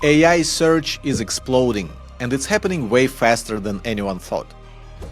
AI search is exploding, and it's happening way faster than anyone thought.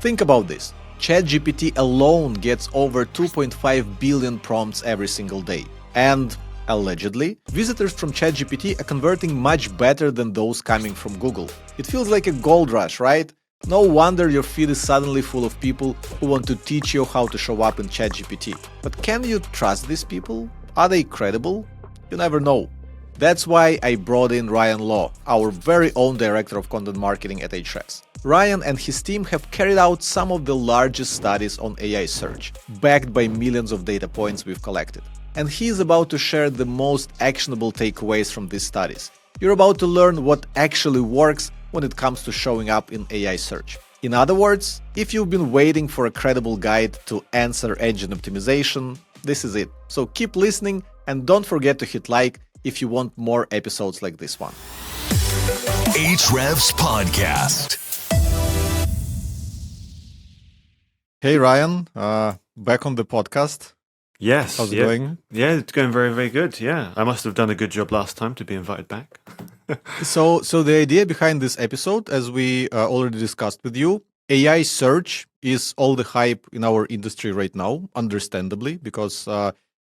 Think about this. ChatGPT alone gets over 2.5 billion prompts every single day. And, allegedly, visitors from ChatGPT are converting much better than those coming from Google. It feels like a gold rush, right? No wonder your feed is suddenly full of people who want to teach you how to show up in ChatGPT. But can you trust these people? Are they credible? You never know. That's why I brought in Ryan Law, our very own director of content marketing at Ahrefs. Ryan and his team have carried out some of the largest studies on AI search, backed by millions of data points we've collected. And he's about to share the most actionable takeaways from these studies. You're about to learn what actually works when it comes to showing up in AI search. In other words, if you've been waiting for a credible guide to answer engine optimization, this is it. So keep listening and don't forget to hit like if you want more episodes like this one. Ahrefs Podcast. Hey Ryan, back on the podcast. Yes. How's it going? Yeah, it's going very, very good. Yeah, I must have done a good job last time to be invited back. So the idea behind this episode, as we already discussed with you, AI search is all the hype in our industry right now, understandably, because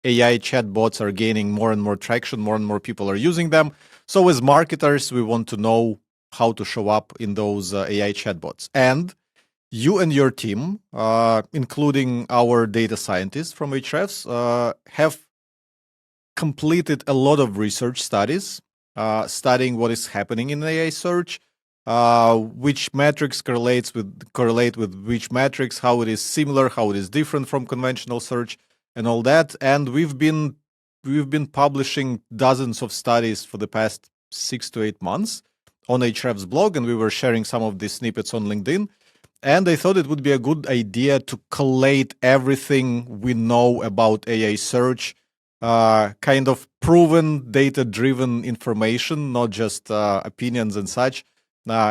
AI chatbots are gaining more and more traction, more and more people are using them. So as marketers, we want to know how to show up in those AI chatbots. And you and your team, including our data scientists from Ahrefs, have completed a lot of research studies, studying what is happening in AI search, which metrics correlate with which metrics, how it is similar, how it is different from conventional search, and all that. And we've been publishing dozens of studies for the past 6 to 8 months on Ahrefs blog, and we were sharing some of these snippets on LinkedIn. And I thought it would be a good idea to collate everything we know about AI search, kind of proven data-driven information, not just opinions and such,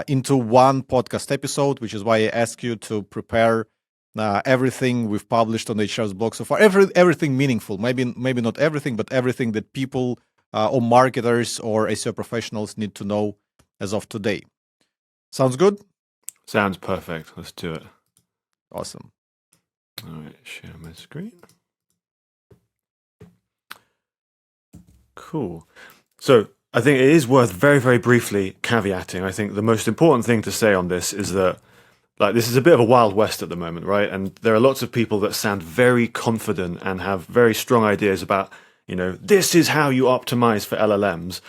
into one podcast episode, which is why I ask you to prepare everything we've published on the Ahrefs blog so far, everything meaningful, maybe not everything, but everything that people or marketers or SEO professionals need to know as of today. Sounds good? Sounds perfect. Let's do it. Awesome. All right, share my screen. Cool. So I think it is worth very, very briefly caveating. I think the most important thing to say on this is that this is a bit of a wild west at the moment, right? And there are lots of people that sound very confident and have very strong ideas about, this is how you optimize for LLMs.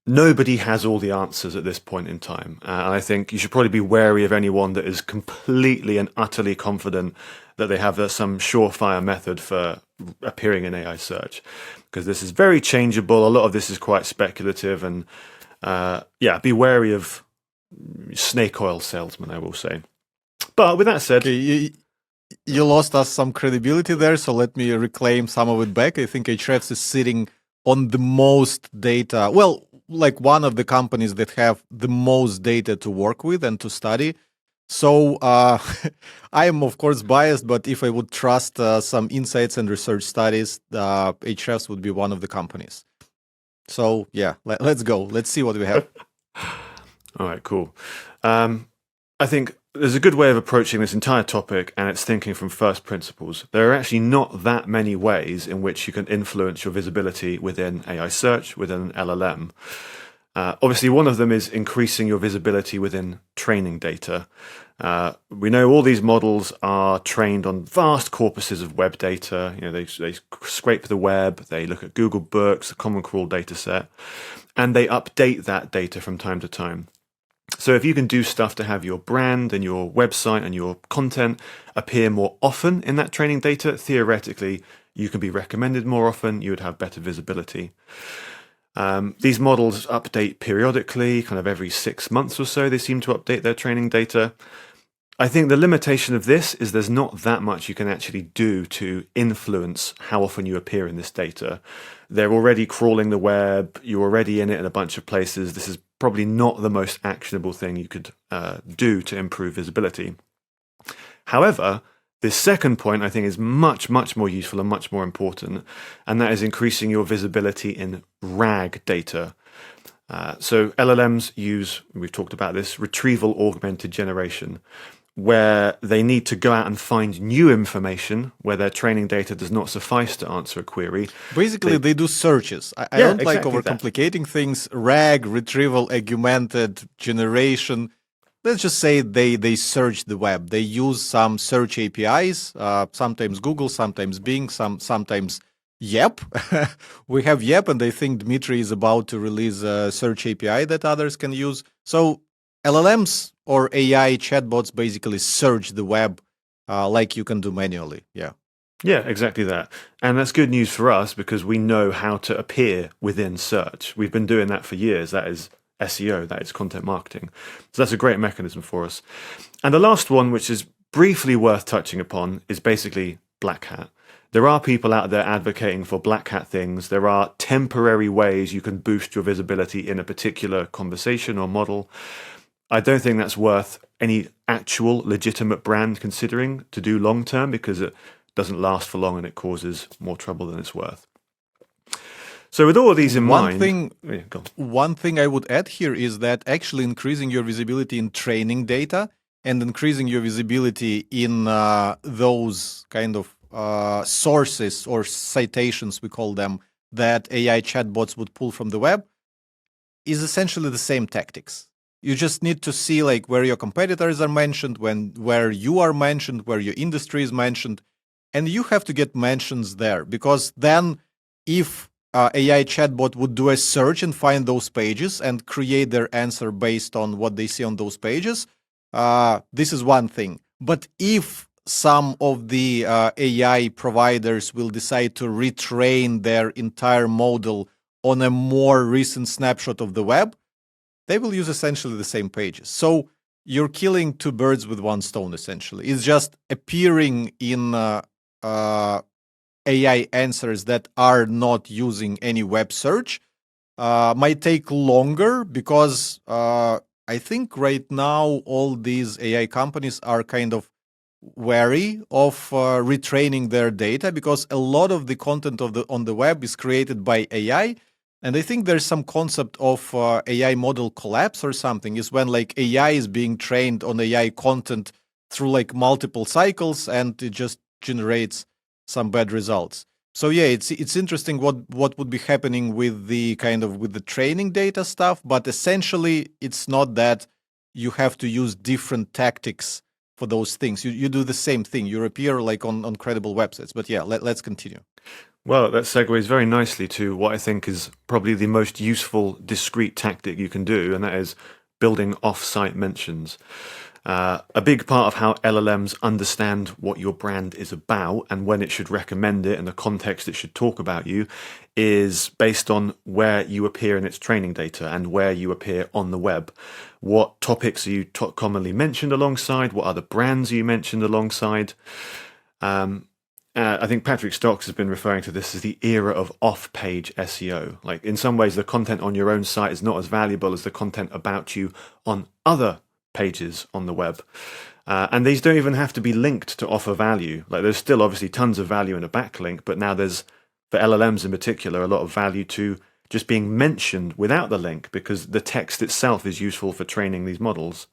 Nobody has all the answers at this point in time. And I think you should probably be wary of anyone that is completely and utterly confident that they have some surefire method for appearing in AI search, because this is very changeable. A lot of this is quite speculative, and be wary of snake oil salesman, I will say. But with that said, okay, you lost us some credibility there, so let me reclaim some of it back. I think Ahrefs is sitting on the most data, like one of the companies that have the most data to work with and to study. So I am, of course, biased, but if I would trust some insights and research studies, Ahrefs would be one of the companies. So yeah, let's go. Let's see what we have. All right, cool. I think there's a good way of approaching this entire topic, and it's thinking from first principles. There are actually not that many ways in which you can influence your visibility within AI search, within an LLM. Obviously, one of them is increasing your visibility within training data. We know all these models are trained on vast corpuses of web data. They scrape the web, they look at Google Books, the Common Crawl data set, and they update that data from time to time. So if you can do stuff to have your brand and your website and your content appear more often in that training data, theoretically, you can be recommended more often, you would have better visibility. These models update periodically, kind of every 6 months or so, they seem to update their training data. I think the limitation of this is there's not that much you can actually do to influence how often you appear in this data. They're already crawling the web, you're already in it in a bunch of places. This is probably not the most actionable thing you could do to improve visibility. However, this second point I think is much, much more useful and much more important, and that is increasing your visibility in RAG data. So LLMs use, we've talked about this, retrieval augmented generation, where they need to go out and find new information where their training data does not suffice to answer a query. Basically, they do searches. I Yeah, don't like exactly that. overcomplicating things. RAG, retrieval, augmented generation. Let's just say they search the web. They use some search APIs, sometimes Google, sometimes Bing, sometimes Yep. We have Yep, and I think Dmitry is about to release a search API that others can use. So LLMs or AI chatbots basically search the web like you can do manually. Yeah. Yeah, exactly that. And that's good news for us because we know how to appear within search. We've been doing that for years. That is SEO, that is content marketing. So that's a great mechanism for us. And the last one, which is briefly worth touching upon, is basically Black Hat. There are people out there advocating for Black Hat things. There are temporary ways you can boost your visibility in a particular conversation or model. I don't think that's worth any actual legitimate brand considering to do long term because it doesn't last for long and it causes more trouble than it's worth. So with all of these in mind, one thing I would add here is that actually increasing your visibility in training data and increasing your visibility in those kind of sources or citations, we call them, that AI chatbots would pull from the web is essentially the same tactics. You just need to see like where your competitors are mentioned, where you are mentioned, where your industry is mentioned, and you have to get mentions there because then if AI chatbot would do a search and find those pages and create their answer based on what they see on those pages, this is one thing. But if some of the AI providers will decide to retrain their entire model on a more recent snapshot of the web, they will use essentially the same pages. So you're killing two birds with one stone, essentially. It's just appearing in AI answers that are not using any web search. Might take longer because I think right now all these AI companies are kind of wary of retraining their data because a lot of the content on the web is created by AI. And I think there's some concept of AI model collapse or something is when like AI is being trained on AI content through like multiple cycles and it just generates some bad results. So yeah, it's interesting what would be happening with the training data stuff, but essentially it's not that you have to use different tactics for those things. You do the same thing. You appear like on credible websites. But yeah, let's continue. Well, that segues very nicely to what I think is probably the most useful discrete tactic you can do, and that is building off-site mentions. A big part of how LLMs understand what your brand is about and when it should recommend it and the context it should talk about you is based on where you appear in its training data and where you appear on the web. What topics are you commonly mentioned alongside? What other brands are you mentioned alongside? I think Patrick Stocks has been referring to this as the era of off-page SEO. Like in some ways, the content on your own site is not as valuable as the content about you on other pages on the web. And these don't even have to be linked to offer value. Like there's still obviously tons of value in a backlink, but now there's, for LLMs in particular, a lot of value to just being mentioned without the link because the text itself is useful for training these models.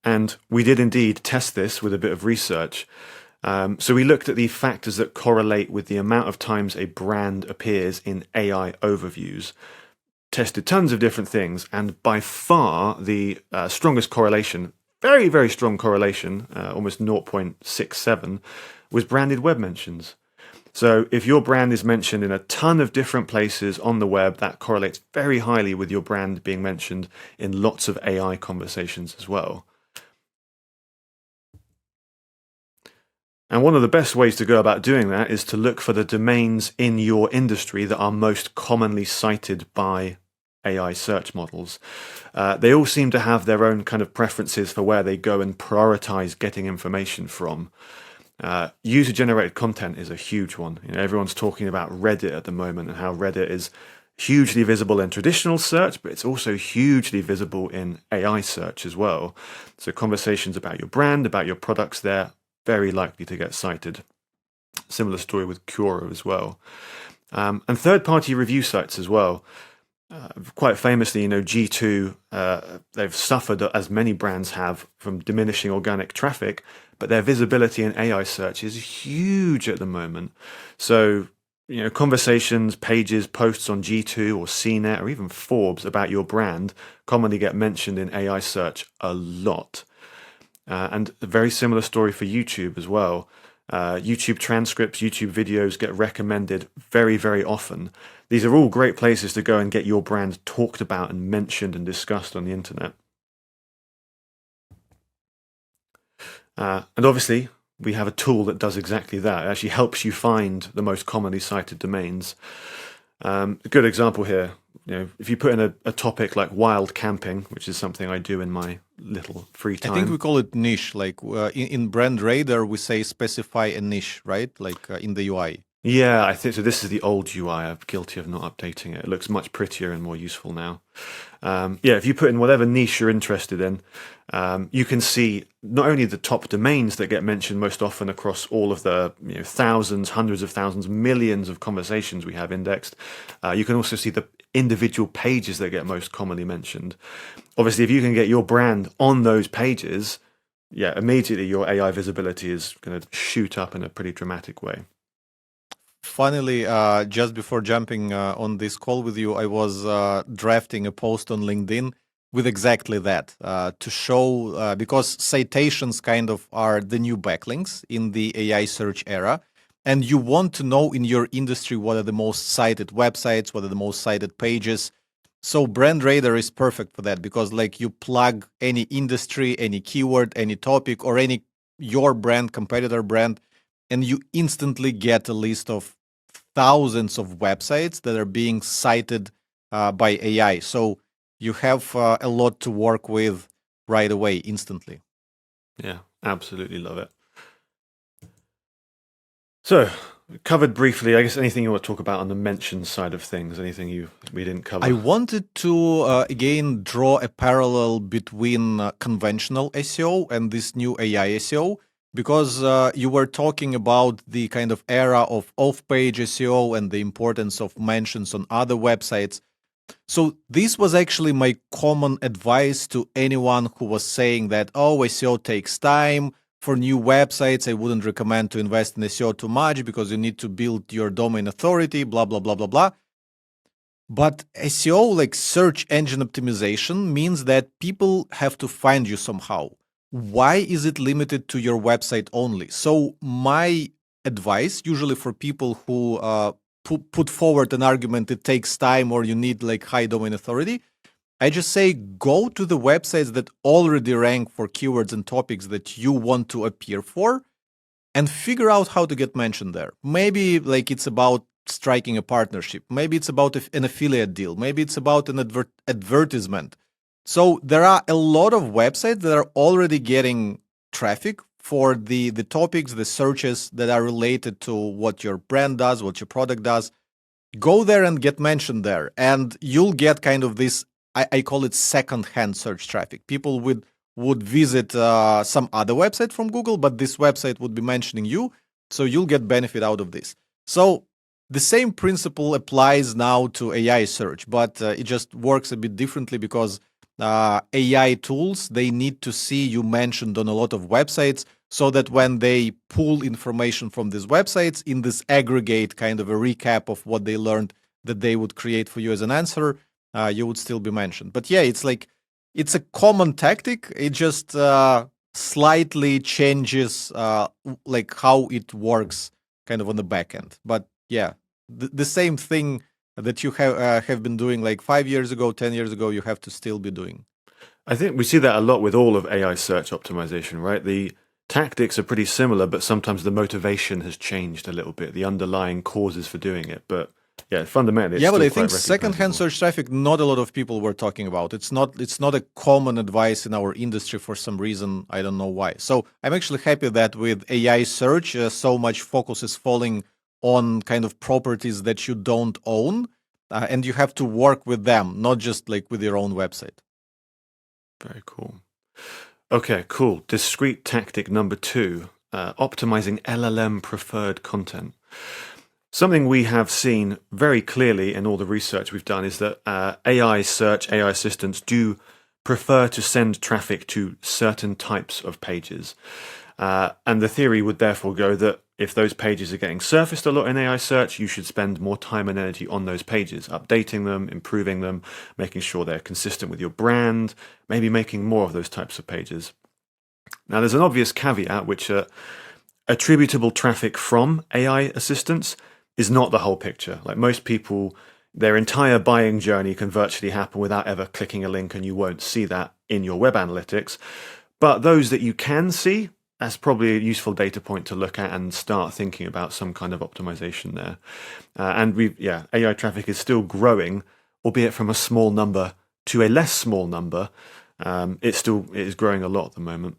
And we did indeed test this with a bit of research. So we looked at the factors that correlate with the amount of times a brand appears in AI overviews, tested tons of different things, and by far the strongest correlation, very, very strong correlation, almost 0.67, was branded web mentions. So if your brand is mentioned in a ton of different places on the web, that correlates very highly with your brand being mentioned in lots of AI conversations as well. And one of the best ways to go about doing that is to look for the domains in your industry that are most commonly cited by AI search models. They all seem to have their own kind of preferences for where they go and prioritize getting information from. User-generated content is a huge one. You know, everyone's talking about Reddit at the moment and how Reddit is hugely visible in traditional search, but it's also hugely visible in AI search as well. So conversations about your brand, about your products there, very likely to get cited. Similar story with Quora as well. And third-party review sites as well. Quite famously, G2, they've suffered, as many brands have, from diminishing organic traffic, but their visibility in AI search is huge at the moment. So, conversations, pages, posts on G2 or CNET or even Forbes about your brand commonly get mentioned in AI search a lot. And a very similar story for YouTube as well. YouTube transcripts, YouTube videos get recommended very, very often. These are all great places to go and get your brand talked about and mentioned and discussed on the internet. And obviously, we have a tool that does exactly that. It actually helps you find the most commonly cited domains. A good example here, if you put in a topic like wild camping, which is something I do in my little free time. I think we call it niche. Like in Brand Radar, we say specify a niche, right? Like in the UI. Yeah, I think so. This is the old UI. I'm guilty of not updating it. It looks much prettier and more useful now. Yeah, if you put in whatever niche you're interested in, you can see not only the top domains that get mentioned most often across all of the thousands, hundreds of thousands, millions of conversations we have indexed. You can also see the individual pages that get most commonly mentioned. Obviously, if you can get your brand on those pages, yeah, immediately your AI visibility is going to shoot up in a pretty dramatic way. Finally, just before jumping on this call with you, I was drafting a post on LinkedIn with exactly that to show, because citations kind of are the new backlinks in the AI search era. And you want to know in your industry what are the most cited websites, what are the most cited pages. So Brand Radar is perfect for that, because like you plug any industry, any keyword, any topic, or any your brand, competitor brand, and you instantly get a list of thousands of websites that are being cited by AI. So you have a lot to work with right away, instantly. Yeah, absolutely love it. So, covered briefly, I guess anything you want to talk about on the mention side of things, anything we didn't cover? I wanted to, again, draw a parallel between conventional SEO and this new AI SEO, because you were talking about the kind of era of off-page SEO and the importance of mentions on other websites. So this was actually my common advice to anyone who was saying that, oh, SEO takes time. For new websites, I wouldn't recommend to invest in SEO too much because you need to build your domain authority, blah, blah, blah, blah, blah. But SEO, like search engine optimization, means that people have to find you somehow. Why is it limited to your website only? So my advice, usually for people who put forward an argument, it takes time or you need like high domain authority, I just say go to the websites that already rank for keywords and topics that you want to appear for and figure out how to get mentioned there. Maybe like it's about striking a partnership. Maybe it's about an affiliate deal. Maybe it's about an advertisement. So there are a lot of websites that are already getting traffic for the topics, the searches that are related to what your brand does, what your product does. Go there and get mentioned there. And you'll get kind of this, I call it second-hand search traffic. People would visit some other website from Google, but this website would be mentioning you. So you'll get benefit out of this. So the same principle applies now to AI search, but it just works a bit differently because AI tools, they need to see you mentioned on a lot of websites so that when they pull information from these websites in this aggregate kind of a recap of what they learned that they would create for you as an answer, you would still be mentioned. But yeah, it's like, it's a common tactic. It just slightly changes like how it works kind of on the back end. But yeah, the same thing that you have been doing like 5 years ago, 10 years ago, you have to still be doing. I think we see that a lot with all of AI search optimization, right? The tactics are pretty similar, but sometimes the motivation has changed a little bit, the underlying causes for doing it. But yeah, fundamentally, it's but I still think quite secondhand recognizable. search traffic, not a lot of people were talking about. It's not a common advice in our industry for some reason. I don't know why. So I'm actually happy that with AI search, so much focus is falling on kind of properties that you don't own, and you have to work with them, not just like with your own website. Very cool. Okay, cool. Discrete tactic number 2, optimizing LLM preferred content. Something we have seen very clearly in all the research we've done is that AI search, AI assistants do prefer to send traffic to certain types of pages. And the theory would therefore go that if those pages are getting surfaced a lot in AI search, you should spend more time and energy on those pages, updating them, improving them, making sure they're consistent with your brand, maybe making more of those types of pages. Now, there's an obvious caveat, which attributable traffic from AI assistants is not the whole picture. Like most people, their entire buying journey can virtually happen without ever clicking a link, and you won't see that in your web analytics. But those that you can see, that's probably a useful data point to look at and start thinking about some kind of optimization there. AI traffic is still growing, albeit from a small number to a less small number. It is growing a lot at the moment.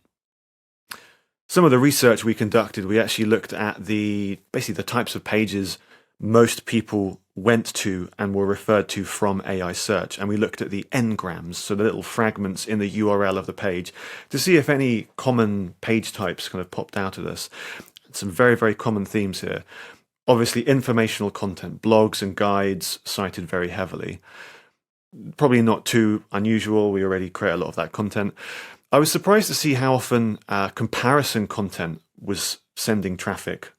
Some of the research we conducted, we actually looked at basically the types of pages most people went to and were referred to from AI search. And we looked at the n-grams, so the little fragments in the URL of the page, to see if any common page types kind of popped out at us. Some very, very common themes here. Obviously, informational content, blogs and guides cited very heavily. Probably not too unusual. We already create a lot of that content. I was surprised to see how often comparison content was sending traffic.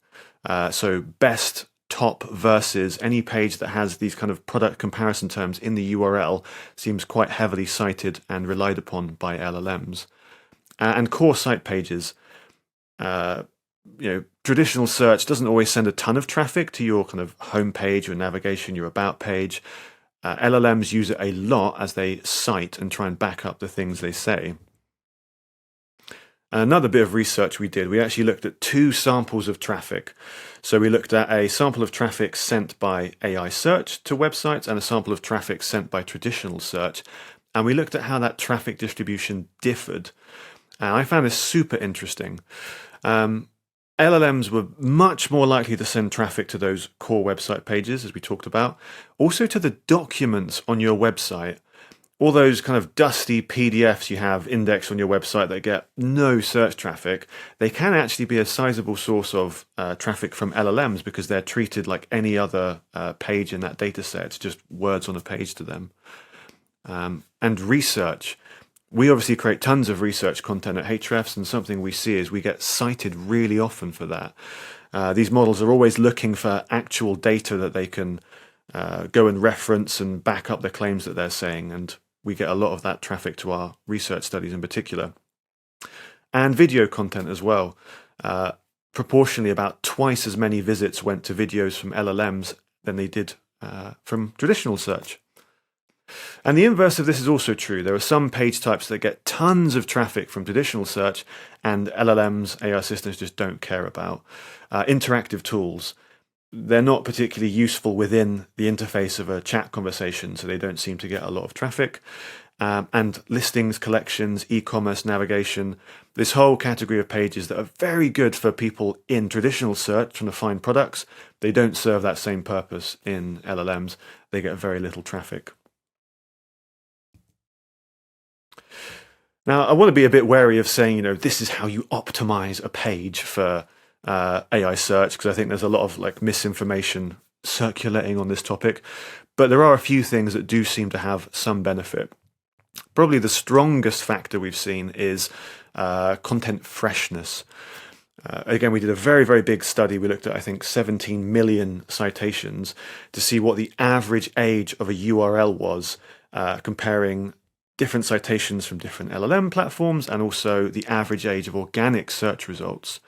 So best, top, versus, any page that has these kind of product comparison terms in the URL seems quite heavily cited and relied upon by LLMs. And core site pages, traditional search doesn't always send a ton of traffic to your kind of home page, your navigation, your about page. LLMs use it a lot as they cite and try and back up the things they say. Another bit of research we did, we actually looked at 2 samples of traffic. So we looked at a sample of traffic sent by AI search to websites and a sample of traffic sent by traditional search. And we looked at how that traffic distribution differed. And I found this super interesting. LLMs were much more likely to send traffic to those core website pages, as we talked about, also to the documents on your website. All those kind of dusty PDFs you have indexed on your website that get no search traffic, they can actually be a sizable source of traffic from LLMs because they're treated like any other page in that data set. It's just words on a page to them. And research. We obviously create tons of research content at Ahrefs, and something we see is we get cited really often for that. These models are always looking for actual data that they can go and reference and back up the claims that they're saying, and we get a lot of that traffic to our research studies in particular. And video content as well. Proportionally, about twice as many visits went to videos from LLMs than they did from traditional search. And the inverse of this is also true. There are some page types that get tons of traffic from traditional search and LLMs, AI systems, just don't care about. Interactive tools. They're not particularly useful within the interface of a chat conversation, so they don't seem to get a lot of traffic. And listings, collections, e-commerce, navigation, this whole category of pages that are very good for people in traditional search trying to find products, they don't serve that same purpose in LLMs. They get very little traffic. Now, I want to be a bit wary of saying, this is how you optimize a page for AI search, because I think there's a lot of misinformation circulating on this topic. But there are a few things that do seem to have some benefit. Probably the strongest factor we've seen is content freshness. Again, we did a very, very big study. We looked at, I think, 17 million citations to see what the average age of a URL was, comparing different citations from different LLM platforms and also the average age of organic search results.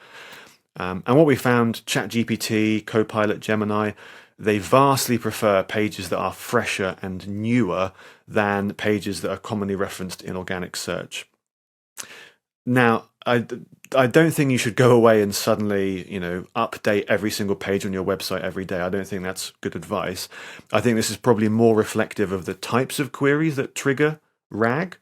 And what we found, ChatGPT, Copilot, Gemini, they vastly prefer pages that are fresher and newer than pages that are commonly referenced in organic search. Now, I don't think you should go away and suddenly, update every single page on your website every day. I don't think that's good advice. I think this is probably more reflective of the types of queries that trigger RAG.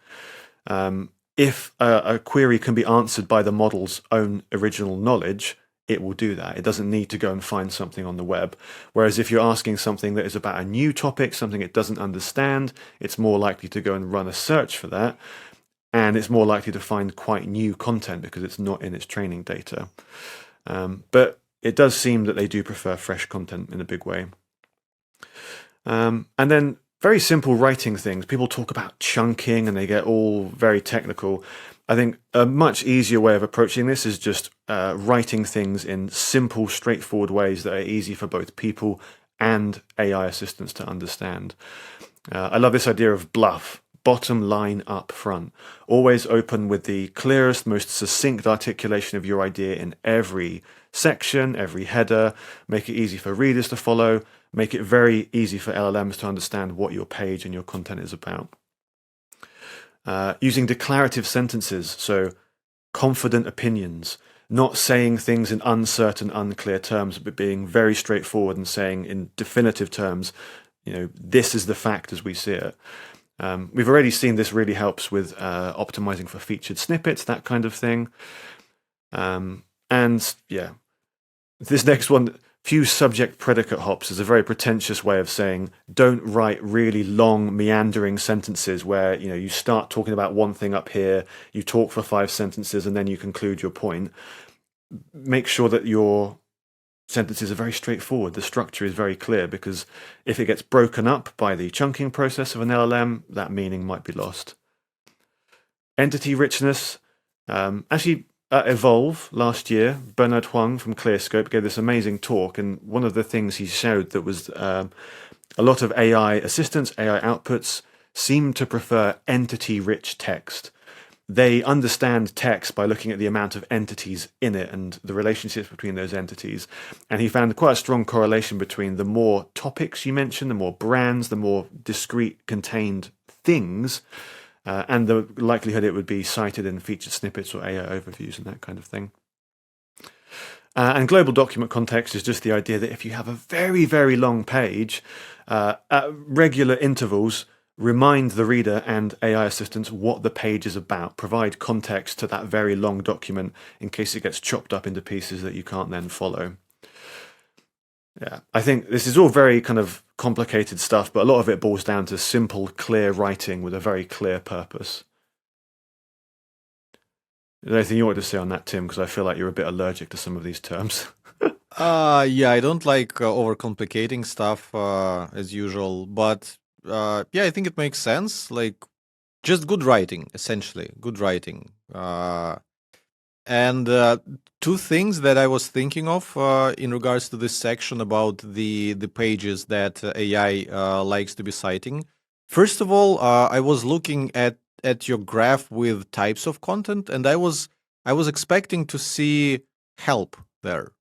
If a query can be answered by the model's own original knowledge, it will do that. It doesn't need to go and find something on the web. Whereas if you're asking something that is about a new topic, something it doesn't understand, it's more likely to go and run a search for that. And it's more likely to find quite new content because it's not in its training data. But it does seem that they do prefer fresh content in a big way. And then very simple writing things. People talk about chunking and they get all very technical. I think a much easier way of approaching this is just writing things in simple, straightforward ways that are easy for both people and AI assistants to understand. I love this idea of BLUF, bottom line up front. Always open with the clearest, most succinct articulation of your idea in every section, every header. Make it easy for readers to follow. Make it very easy for LLMs to understand what your page and your content is about. Using declarative sentences, so confident opinions, not saying things in uncertain, unclear terms, but being very straightforward and saying in definitive terms, this is the fact as we see it. We've already seen this really helps with optimizing for featured snippets, that kind of thing. And yeah, this next one, few subject predicate hops, is a very pretentious way of saying don't write really long meandering sentences where you start talking about one thing up here, you talk for 5 sentences and then you conclude your point. Make sure that your sentences are very straightforward. The structure is very clear, because if it gets broken up by the chunking process of an LLM, that meaning might be lost. Entity richness. Actually, at Evolve last year, Bernard Huang from ClearScope gave this amazing talk, and one of the things he showed that was a lot of AI assistants, AI outputs, seem to prefer entity-rich text. They understand text by looking at the amount of entities in it and the relationships between those entities. And he found quite a strong correlation between the more topics you mention, the more brands, the more discrete contained things, and the likelihood it would be cited in featured snippets or AI overviews and that kind of thing. And global document context is just the idea that if you have a very, very long page, at regular intervals, remind the reader and AI assistants what the page is about. Provide context to that very long document in case it gets chopped up into pieces that you can't then follow. Yeah, I think this is all very kind of complicated stuff, but a lot of it boils down to simple, clear writing with a very clear purpose. Is there anything you want to say on that, Tim? Because I feel like you're a bit allergic to some of these terms. Yeah, I don't like overcomplicating stuff as usual, but yeah, I think it makes sense. Like, just good writing, essentially, good writing. And 2 things that I was thinking of in regards to this section about the pages that AI likes to be citing. First of all, I was looking at your graph with types of content, and I was expecting to see help there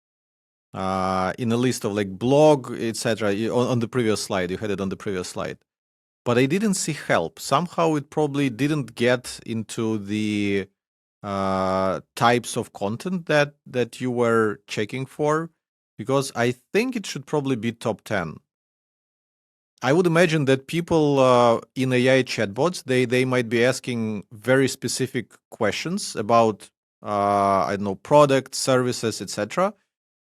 in a list of like blog, etc. On the previous slide, you had it on the previous slide, but I didn't see help. Somehow it probably didn't get into the types of content that you were checking for, because I think it should probably be top 10. I would imagine that people in AI chatbots, they might be asking very specific questions about I don't know, products, services, etc.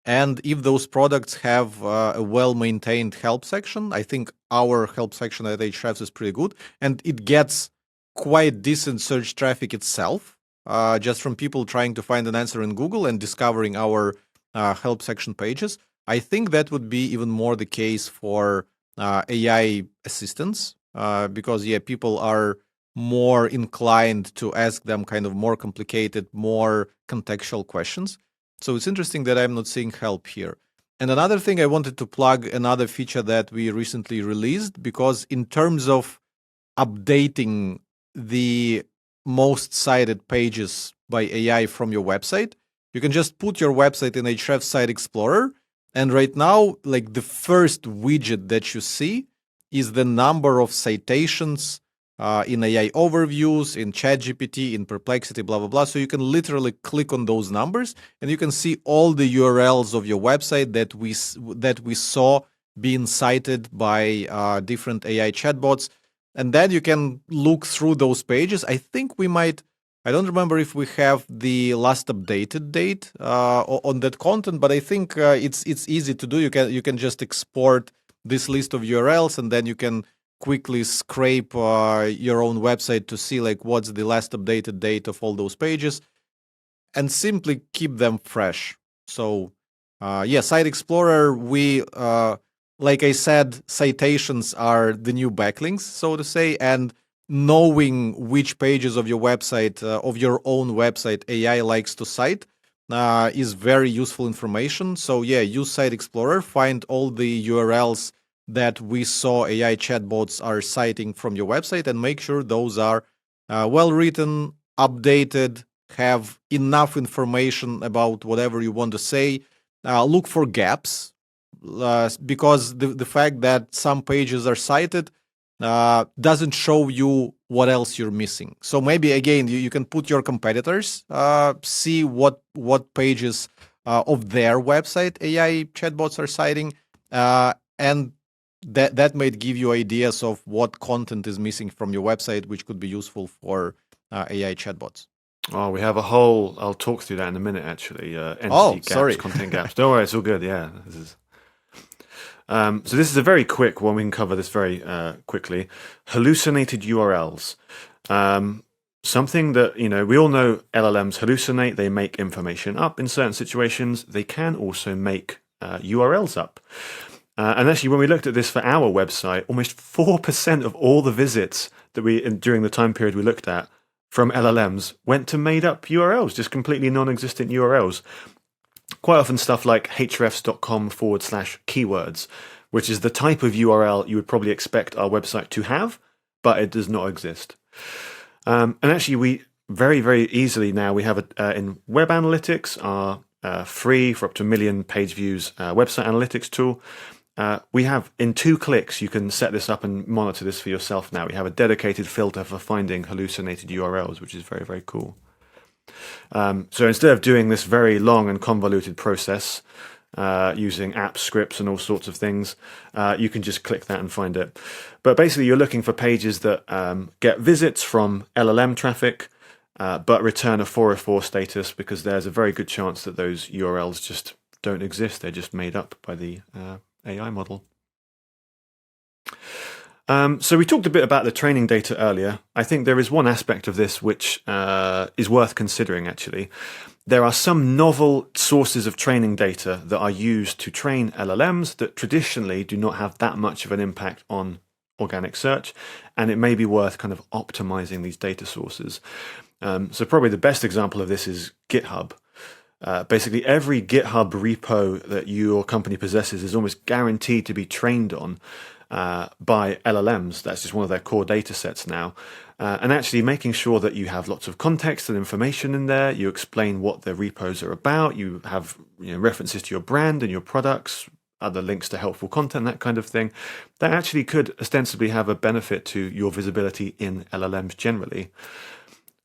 And if those products have a well-maintained help section, I think our help section at Ahrefs is pretty good, and it gets quite decent search traffic itself, just from people trying to find an answer in Google and discovering our help section pages. I think that would be even more the case for AI assistants, because yeah, people are more inclined to ask them kind of more complicated, more contextual questions. So it's interesting that I'm not seeing help here. And another thing, I wanted to plug another feature that we recently released, because in terms of updating the most cited pages by AI from your website, you can just put your website in Ahrefs Site Explorer. And right now, like, the first widget that you see is the number of citations in AI overviews, in ChatGPT, in Perplexity, blah, blah, blah. So you can literally click on those numbers and you can see all the URLs of your website that we saw being cited by different AI chatbots. And then you can look through those pages. I think we might, I don't remember if we have the last updated date on that content, but I think it's easy to do. You can just export this list of URLs, and then you can quickly scrape your own website to see like what's the last updated date of all those pages, and simply keep them fresh. So Site Explorer, like I said, citations are the new backlinks, so to say, and knowing which pages of your website, of your own website, AI likes to cite is very useful information. So use Site Explorer, find all the URLs that we saw AI chatbots are citing from your website, and make sure those are well written, updated, have enough information about whatever you want to say. Look for gaps, because the fact that some pages are cited doesn't show you what else you're missing. So maybe again, you can put your competitors, see what pages of their website AI chatbots are citing, and that might give you ideas of what content is missing from your website, which could be useful for AI chatbots. Oh, we have a whole. I'll talk through that in a minute. Actually, entity gaps, sorry. content gaps. Don't worry, it's all good. Yeah, this is. So this is a very quick one. We can cover this very quickly. Hallucinated URLs. Something that, we all know LLMs hallucinate. They make information up in certain situations. They can also make URLs up. And actually, when we looked at this for our website, almost 4% of all the visits that during the time period we looked at from LLMs went to made up URLs, just completely non-existent URLs. Quite often stuff like hrefs.com/keywords, which is the type of URL you would probably expect our website to have, but it does not exist. And actually, we very, very easily now, we have in Web Analytics, our free for up to 1 million page views website analytics tool. We have, in 2 clicks, you can set this up and monitor this for yourself now. We have a dedicated filter for finding hallucinated URLs, which is very, very cool. So instead of doing this very long and convoluted process using app scripts and all sorts of things, you can just click that and find it. But basically, you're looking for pages that get visits from LLM traffic, but return a 404 status, because there's a very good chance that those URLs just don't exist. They're just made up by the AI model. So we talked a bit about the training data earlier. I think there is one aspect of this which is worth considering, actually. There are some novel sources of training data that are used to train LLMs that traditionally do not have that much of an impact on organic search, and it may be worth kind of optimizing these data sources. So probably the best example of this is GitHub. Basically, every GitHub repo that your company possesses is almost guaranteed to be trained on by LLMs. That's just one of their core data sets now. And actually making sure that you have lots of context and information in there, you explain what the repos are about, you have references to your brand and your products, other links to helpful content, that kind of thing, that actually could ostensibly have a benefit to your visibility in LLMs generally.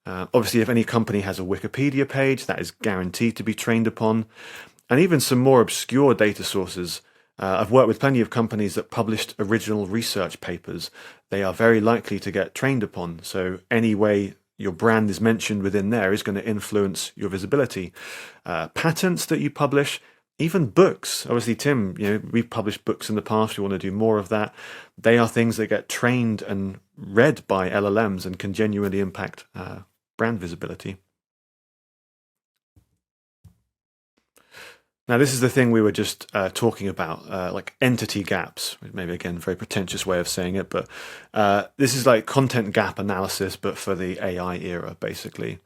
Obviously, if any company has a Wikipedia page, that is guaranteed to be trained upon. And even some more obscure data sources. I've worked with plenty of companies that published original research papers. They are very likely to get trained upon. So any way your brand is mentioned within there is going to influence your visibility. Patents that you publish, even books. Obviously, Tim, we've published books in the past. We want to do more of that. They are things that get trained and read by LLMs and can genuinely impact brand visibility. Now, this is the thing we were just talking about, like entity gaps. Maybe, again, very pretentious way of saying it, but this is like content gap analysis, but for the AI era, basically.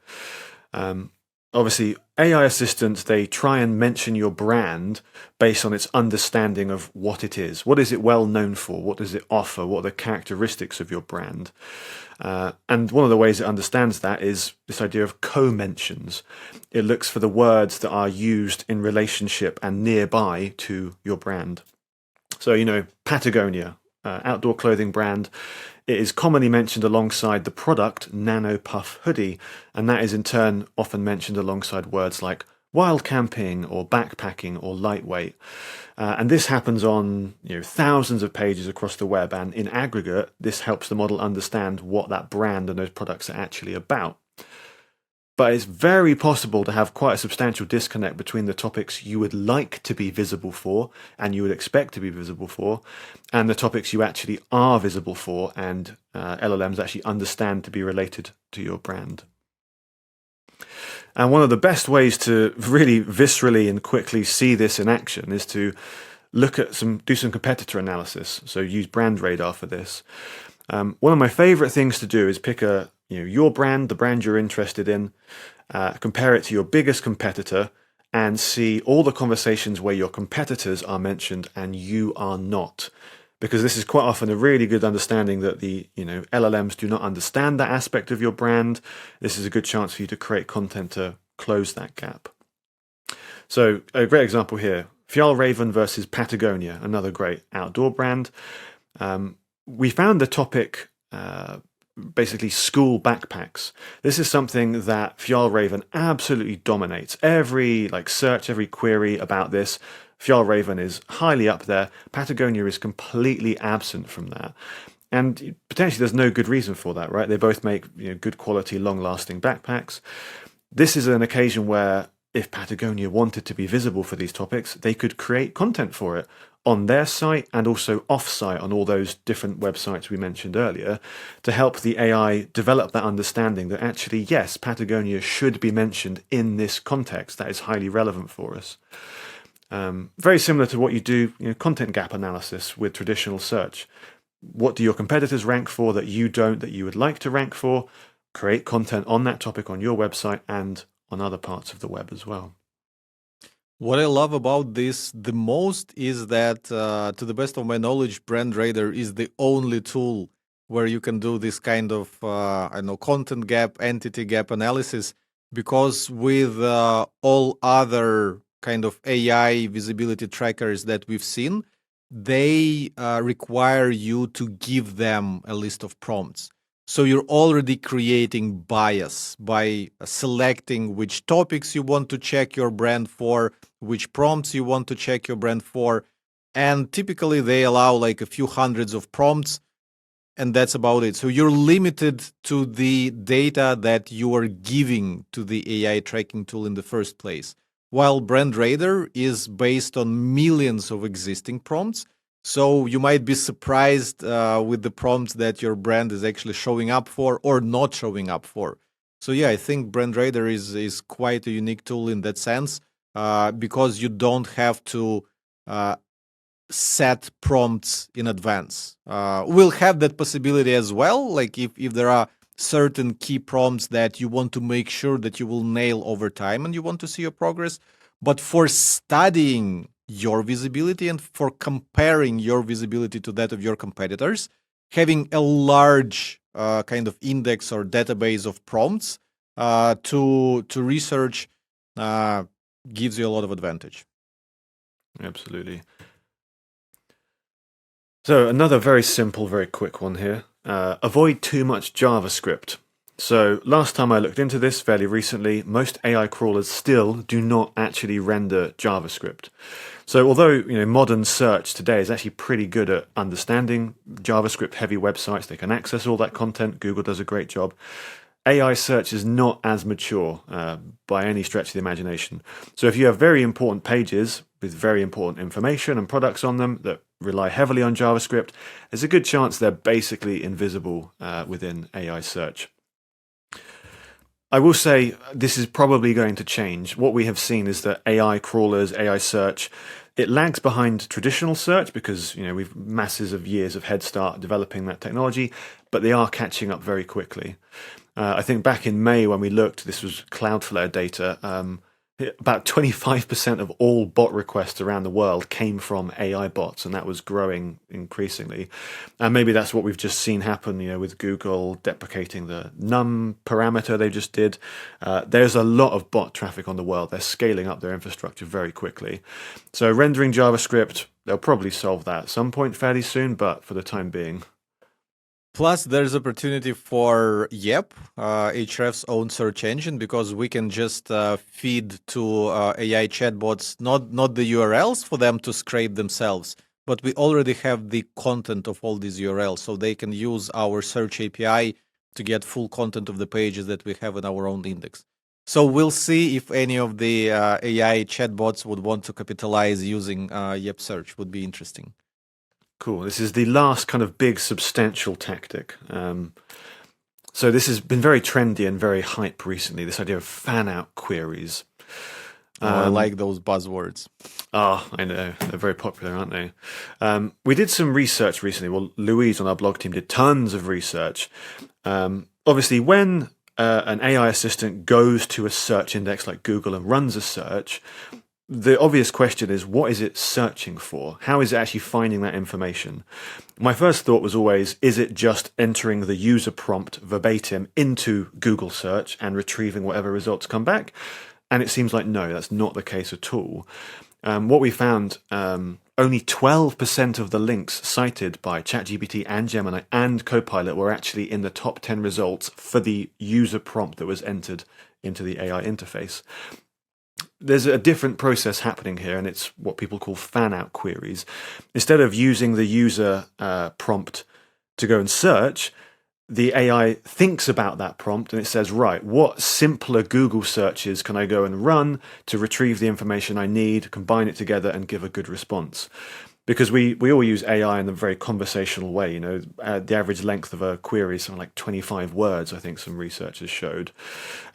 Obviously, AI assistants, they try and mention your brand based on its understanding of what it is. What is it well known for? What does it offer? What are the characteristics of your brand? And one of the ways it understands that is this idea of co-mentions. It looks for the words that are used in relationship and nearby to your brand. So, Patagonia, outdoor clothing brand, it is commonly mentioned alongside the product Nano Puff hoodie, and that is in turn often mentioned alongside words like wild camping or backpacking or lightweight. And this happens on thousands of pages across the web, and in aggregate, this helps the model understand what that brand and those products are actually about. But it's very possible to have quite a substantial disconnect between the topics you would like to be visible for and you would expect to be visible for, and the topics you actually are visible for and LLMs actually understand to be related to your brand. And one of the best ways to really viscerally and quickly see this in action is to do some competitor analysis. So use brand radar for this. One of my favorite things to do is pick your brand, the brand you're interested in, compare it to your biggest competitor, and see all the conversations where your competitors are mentioned and you are not. Because this is quite often a really good understanding that the LLMs do not understand that aspect of your brand. This is a good chance for you to create content to close that gap. So a great example here, Fjallraven versus Patagonia, another great outdoor brand. We found the topic basically school backpacks. This is something that Fjallraven absolutely dominates. Every search, every query about this, Fjallraven is highly up there. Patagonia is completely absent from that. And potentially there's no good reason for that, right? They both make good quality, long-lasting backpacks. This is an occasion where if Patagonia wanted to be visible for these topics, they could create content for it on their site and also off-site on all those different websites we mentioned earlier to help the AI develop that understanding that actually, yes, Patagonia should be mentioned in this context. That is highly relevant for us. Very similar to what you do, content gap analysis with traditional search. What do your competitors rank for that you don't, that you would like to rank for? Create content on that topic on your website and on other parts of the web as well. What I love about this the most is that, to the best of my knowledge, Brand Radar is the only tool where you can do this kind of, content gap, entity gap analysis, because with all other kind of AI visibility trackers that we've seen, they require you to give them a list of prompts. So you're already creating bias by selecting which topics you want to check your brand for, which prompts you want to check your brand for. And typically they allow like a few hundreds of prompts, and that's about it. So you're limited to the data that you are giving to the AI tracking tool in the first place. While Brand Radar is based on millions of existing prompts, so you might be surprised with the prompts that your brand is actually showing up for or not showing up for. So yeah, I think Brand Radar is quite a unique tool in that sense, because you don't have to set prompts in advance. We'll have that possibility as well. Like if there are certain key prompts that you want to make sure that you will nail over time and you want to see your progress. But for studying your visibility and for comparing your visibility to that of your competitors, having a large kind of index or database of prompts to research gives you a lot of advantage. Absolutely. So another very simple, very quick one here. Avoid too much JavaScript. So last time I looked into this fairly recently, most AI crawlers still do not actually render JavaScript. So although modern search today is actually pretty good at understanding JavaScript-heavy websites, they can access all that content. Google does a great job. AI search is not as mature by any stretch of the imagination. So if you have very important pages with very important information and products on them that rely heavily on JavaScript, there's a good chance they're basically invisible within AI search. I will say this is probably going to change. What we have seen is that AI crawlers, AI search, it lags behind traditional search because we've masses of years of head start developing that technology, but they are catching up very quickly. I think back in May when we looked, this was Cloudflare data, about 25% of all bot requests around the world came from AI bots, and that was growing increasingly. And maybe that's what we've just seen happen, with Google deprecating the num parameter they just did. There's a lot of bot traffic on the world. They're scaling up their infrastructure very quickly. So rendering JavaScript, they'll probably solve that at some point fairly soon, but for the time being. Plus, there's opportunity for Ahrefs' own search engine, because we can just feed to AI chatbots not the URLs for them to scrape themselves, but we already have the content of all these URLs, so they can use our search API to get full content of the pages that we have in our own index. So we'll see if any of the AI chatbots would want to capitalize using Yep Search. Would be interesting. Cool. This is the last kind of big substantial tactic. So this has been very trendy and very hype recently, this idea of fan out queries. I like those buzzwords. Oh, I know. They're very popular, aren't they? We did some research recently. Well, Louise on our blog team did tons of research. Obviously, when an AI assistant goes to a search index like Google and runs a search, the obvious question is, what is it searching for? How is it actually finding that information? My first thought was always, is it just entering the user prompt verbatim into Google search and retrieving whatever results come back? And it seems like, no, that's not the case at all. What we found, only 12% of the links cited by ChatGPT and Gemini and Copilot were actually in the top 10 results for the user prompt that was entered into the AI interface. There's a different process happening here, and it's what people call fan-out queries. Instead of using the user prompt to go and search, the AI thinks about that prompt and it says, right, what simpler Google searches can I go and run to retrieve the information I need, combine it together, and give a good response? Because we all use AI in a very conversational way. You know, the average length of a query is something like 25 words, I think some researchers showed.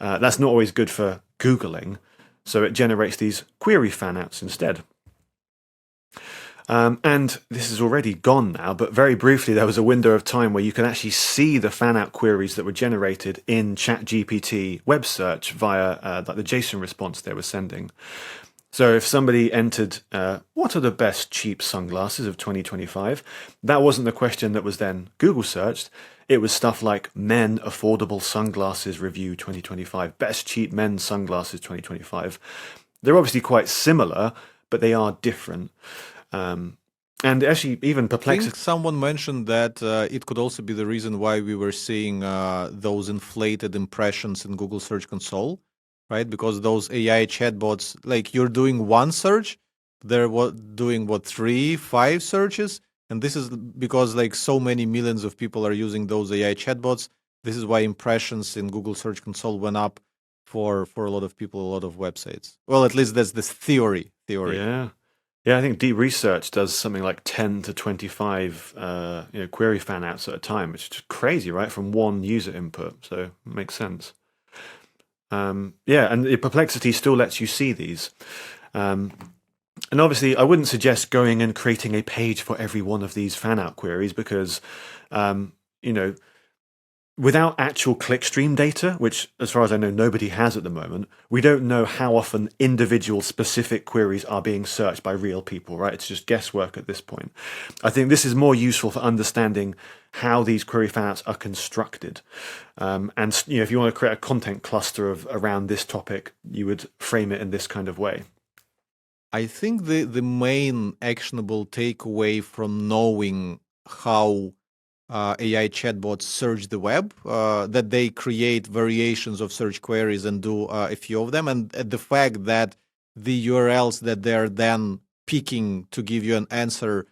That's not always good for Googling, so it generates these query fan-outs instead. And this is already gone now, but very briefly, there was a window of time where you could actually see the fan-out queries that were generated in ChatGPT web search via like the JSON response they were sending. So if somebody entered, what are the best cheap sunglasses of 2025? That wasn't the question that was then Google searched. It was stuff like men affordable sunglasses review 2025, best cheap men's sunglasses 2025. They're obviously quite similar, but they are different. And actually, even I Perplexity. think someone mentioned that it could also be the reason why we were seeing those inflated impressions in Google Search Console, right? Because those AI chatbots, like you're doing one search, they're doing 3, 5 searches, and this is because like so many millions of people are using those AI chatbots. This is why impressions in Google Search Console went up for a lot of people, a lot of websites. Well, at least that's this theory. Yeah. Yeah, I think Deep Research does something like 10 to 25 query fan outs at a time, which is just crazy, right? From one user input. So it makes sense. Yeah, and the Perplexity still lets you see these. And obviously, I wouldn't suggest going and creating a page for every one of these fan out queries because, without actual clickstream data, which as far as I know, nobody has at the moment, we don't know how often individual specific queries are being searched by real people, right? It's just guesswork at this point. I think this is more useful for understanding how these query fanouts are constructed. And if you want to create a content cluster around this topic, you would frame it in this kind of way. I think the main actionable takeaway from knowing how AI chatbots search the web, that they create variations of search queries and do a few of them, and the fact that the URLs that they're then picking to give you an answer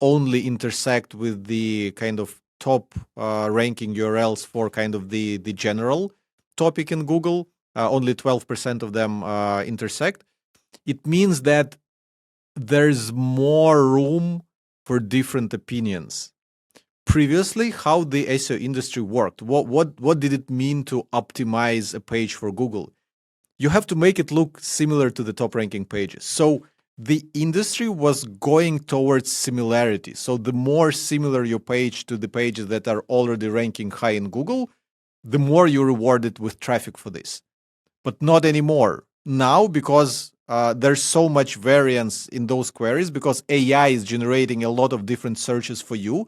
only intersect with the kind of top ranking URLs for kind of the general topic in Google. Only 12% of them intersect. It means that there's more room for different opinions. Previously, how the SEO industry worked, what did it mean to optimize a page for Google? You have to make it look similar to the top ranking pages. So the industry was going towards similarity. So the more similar your page to the pages that are already ranking high in Google, the more you're rewarded with traffic for this. But not anymore. Now, because there's so much variance in those queries, because AI is generating a lot of different searches for you,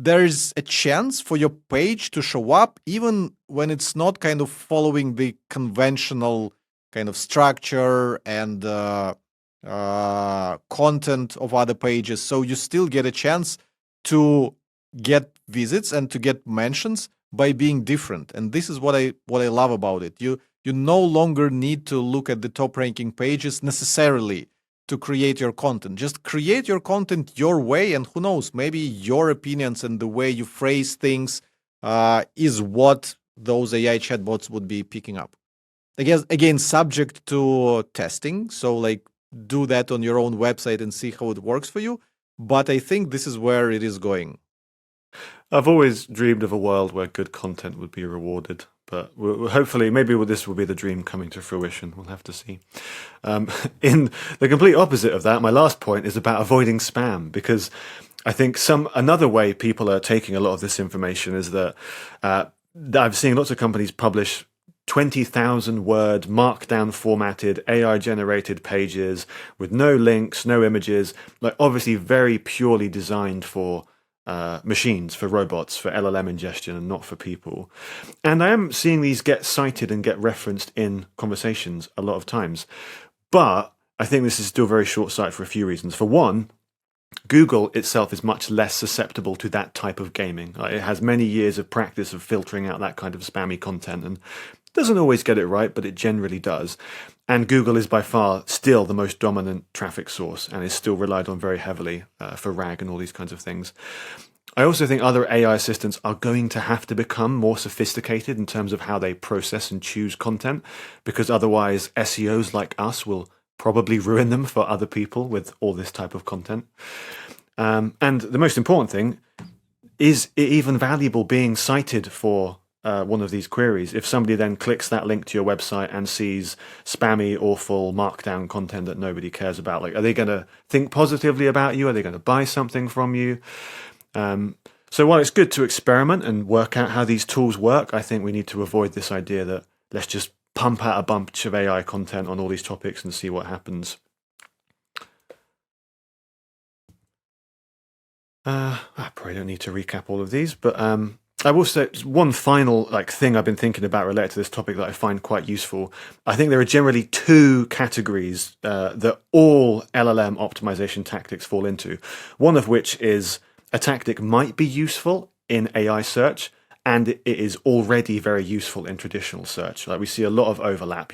there's a chance for your page to show up even when it's not kind of following the conventional kind of structure and content of other pages. So you still get a chance to get visits and to get mentions by being different. And this is what I love about it. You no longer need to look at the top ranking pages necessarily to create your content. Just create your content your way, and who knows, maybe your opinions and the way you phrase things is what those AI chatbots would be picking up. I guess, again, subject to testing. So like do that on your own website and see how it works for you. But I think this is where it is going. I've always dreamed of a world where good content would be rewarded, but hopefully, maybe this will be the dream coming to fruition. We'll have to see. In the complete opposite of that, my last point is about avoiding spam, because I think another way people are taking a lot of this information is that I've seen lots of companies publish 20,000 word markdown formatted AI generated pages with no links, no images, like obviously very purely designed for machines, for robots, for LLM ingestion, and not for people. And I am seeing these get cited and get referenced in conversations a lot of times. But I think this is still very short-sighted for a few reasons. For one, Google itself is much less susceptible to that type of gaming. It has many years of practice of filtering out that kind of spammy content and doesn't always get it right, but it generally does. And Google is by far still the most dominant traffic source and is still relied on very heavily for RAG and all these kinds of things. I also think other AI assistants are going to have to become more sophisticated in terms of how they process and choose content, because otherwise SEOs like us will probably ruin them for other people with all this type of content. And the most important thing, is it even valuable being cited for one of these queries if somebody then clicks that link to your website and sees spammy, awful, markdown content that nobody cares about? Like, are they going to think positively about you? Are they going to buy something from you? So while it's good to experiment and work out how these tools work, I think we need to avoid this idea that let's just pump out a bunch of AI content on all these topics and see what happens. I probably don't need to recap all of these, but I will say one final thing I've been thinking about related to this topic that I find quite useful. I think there are generally two categories that all LLM optimization tactics fall into. One of which is a tactic might be useful in AI search, and it is already very useful in traditional search. Like, we see a lot of overlap,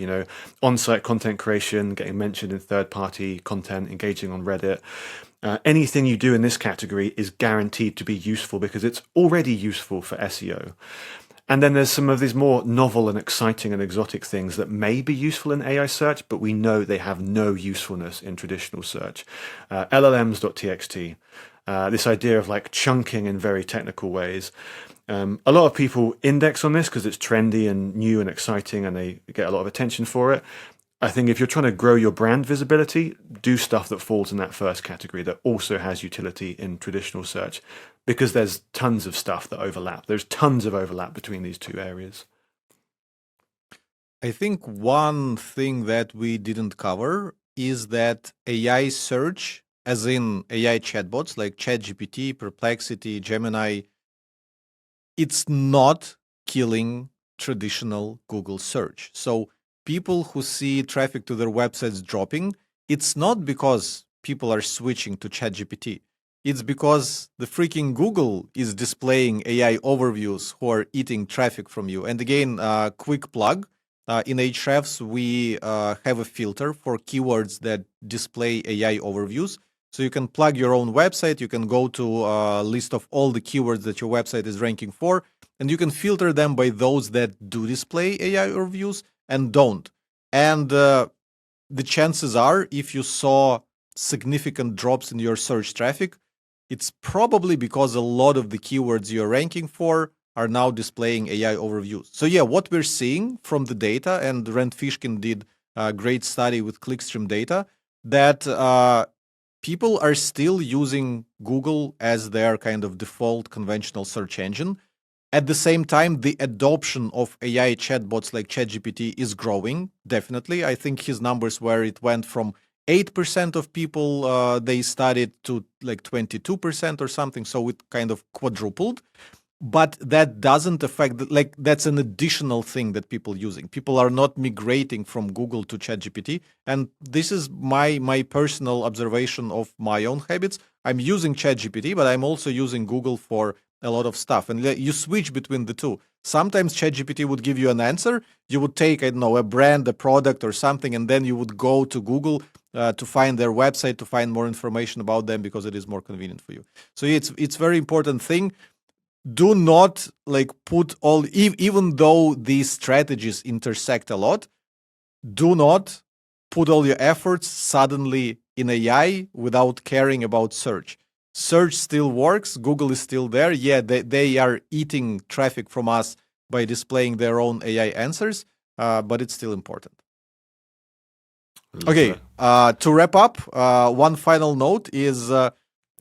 on-site content creation, getting mentioned in third-party content, engaging on Reddit. Anything you do in this category is guaranteed to be useful because it's already useful for SEO. And then there's some of these more novel and exciting and exotic things that may be useful in AI search, but we know they have no usefulness in traditional search. LLMs.txt, this idea of chunking in very technical ways. A lot of people index on this because it's trendy and new and exciting and they get a lot of attention for it. I think if you're trying to grow your brand visibility, do stuff that falls in that first category that also has utility in traditional search, because there's tons of stuff that overlap. There's tons of overlap between these two areas. I think one thing that we didn't cover is that AI search, as in AI chatbots like ChatGPT, Perplexity, Gemini, it's not killing traditional Google search. So people who see traffic to their websites dropping, it's not because people are switching to ChatGPT. It's because the freaking Google is displaying AI overviews who are eating traffic from you. And again, quick plug, in Ahrefs, we have a filter for keywords that display AI overviews. So you can plug your own website, you can go to a list of all the keywords that your website is ranking for, and you can filter them by those that do display AI overviews and don't. And the chances are, if you saw significant drops in your search traffic, it's probably because a lot of the keywords you're ranking for are now displaying AI overviews. So yeah, what we're seeing from the data, and Rand Fishkin did a great study with Clickstream data, that people are still using Google as their kind of default conventional search engine. At the same time, the adoption of AI chatbots like ChatGPT is growing, definitely. I think his numbers were it went from 8% of people they studied to 22% or something, so it kind of quadrupled. But that doesn't affect, that's an additional thing that people using. People are not migrating from Google to ChatGPT. And this is my personal observation of my own habits. I'm using ChatGPT, but I'm also using Google for a lot of stuff. And you switch between the two. Sometimes ChatGPT would give you an answer. You would take, I don't know, a brand, a product or something, and then you would go to Google to find their website, to find more information about them because it is more convenient for you. So it's very important thing. Do not put all, even though these strategies intersect a lot, do not put all your efforts suddenly in AI without caring about search. search still works. Google is still there. Yeah, they are eating traffic from us by displaying their own AI answers, but it's still important. Okay, to wrap up, one final note is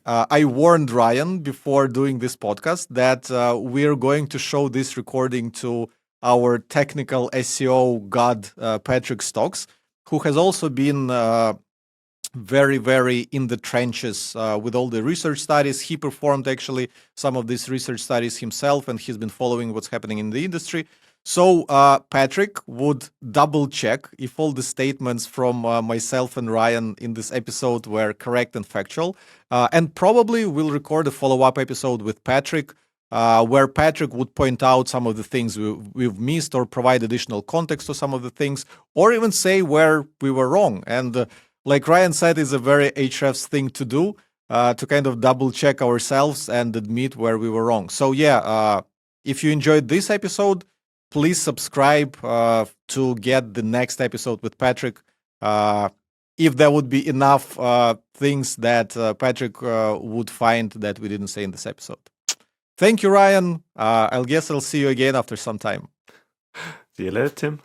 I warned Ryan before doing this podcast that we're going to show this recording to our technical SEO god, Patrick Stokes, who has also been very, very in the trenches with all the research studies. He performed actually some of these research studies himself, and he's been following what's happening in the industry. So Patrick would double check if all the statements from myself and Ryan in this episode were correct and factual. And probably we'll record a follow-up episode with Patrick where Patrick would point out some of the things we've missed or provide additional context to some of the things, or even say where we were wrong. And like Ryan said, is a very Ahrefs thing to do, to kind of double check ourselves and admit where we were wrong. So yeah, if you enjoyed this episode, please subscribe to get the next episode with Patrick. If there would be enough things that Patrick would find that we didn't say in this episode. Thank you, Ryan. I'll see you again after some time. See you later, Tim.